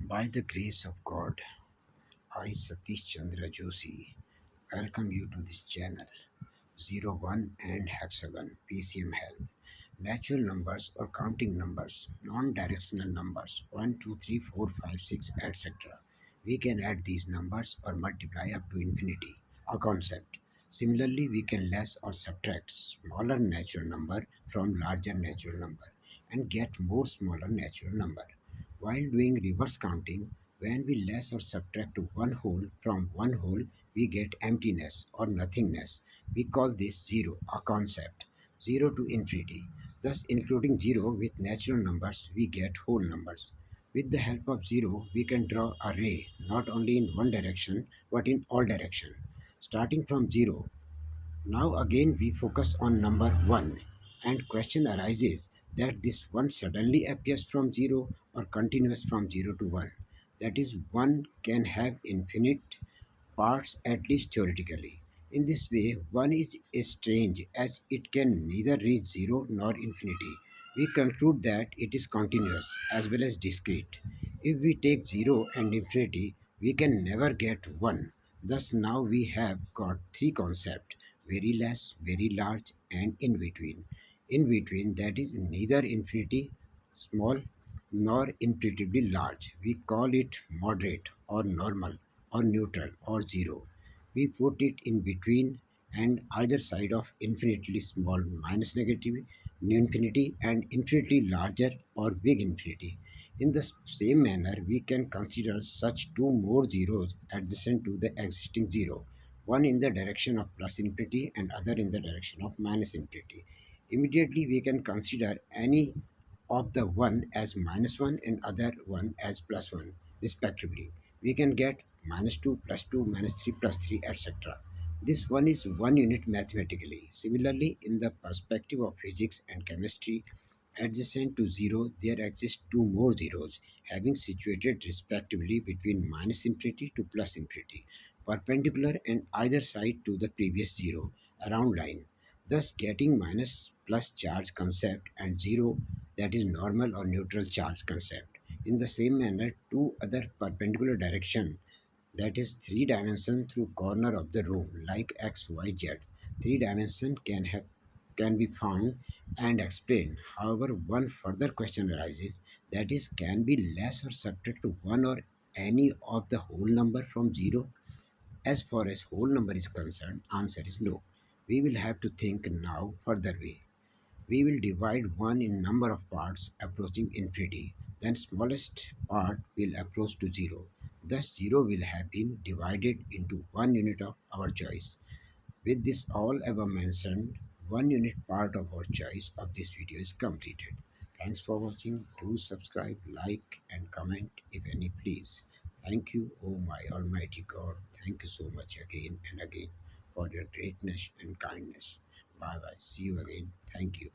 By the grace of God, I, Satish Chandra Joshi, welcome you to this channel. Zero, 1 and hexagon, PCM help. Natural numbers or counting numbers, non-directional numbers, 1, 2, 3, 4, 5, 6, etc. We can add these numbers or multiply up to infinity, a concept. Similarly, we can less or subtract smaller natural number from larger natural number and get more smaller natural number. While doing reverse counting, when we less or subtract one whole from one whole, we get emptiness or nothingness. We call this zero, a concept. 0 to infinity. Thus, including 0 with natural numbers, we get whole numbers. With the help of 0, we can draw a ray not only in one direction but in all direction. Starting from 0, now again we focus on number 1 and question arises that this 1 suddenly appears from 0 or continuous from 0 to 1. That is 1 can have infinite parts at least theoretically. In this way, 1 is strange as it can neither reach 0 nor infinity. We conclude that it is continuous as well as discrete. If we take 0 and infinity, we can never get 1. Thus now we have got three concepts: very less, very large, and in between. In between, that is neither infinity small nor infinitively large. We call it moderate or normal or neutral or zero. We put it in between and either side of infinitely small minus negative infinity and infinitely larger or big infinity. In the same manner, we can consider such two more zeros adjacent to the existing zero, one in the direction of plus infinity and other in the direction of minus infinity. Immediately, we can consider any of the one as minus 1 and other one as plus 1 respectively. We can get minus 2 plus 2 minus 3 plus 3 etc. This one is one unit mathematically. Similarly, in the perspective of physics and chemistry, adjacent to 0 there exist two more zeros having situated respectively between minus infinity to plus infinity, perpendicular and either side to the previous 0 around line, thus getting minus plus charge concept and 0, that is normal or neutral charge concept. In the same manner, two other perpendicular direction, that is three dimension through corner of the room like x, y, z. Three dimension can be found and explained. However, one further question arises, that is, can be less or subtract one or any of the whole number from 0? As far as whole number is concerned, answer is no. We will have to think now further way. We will divide 1 in number of parts approaching infinity. Then smallest part will approach to 0. Thus 0 will have been divided into one unit of our choice. With this all above mentioned, one unit part of our choice of this video is completed. Thanks for watching. Do subscribe, like and comment if any please. Thank you, oh my almighty God. Thank you so much again and again for your greatness and kindness. Bye bye. See you again. Thank you.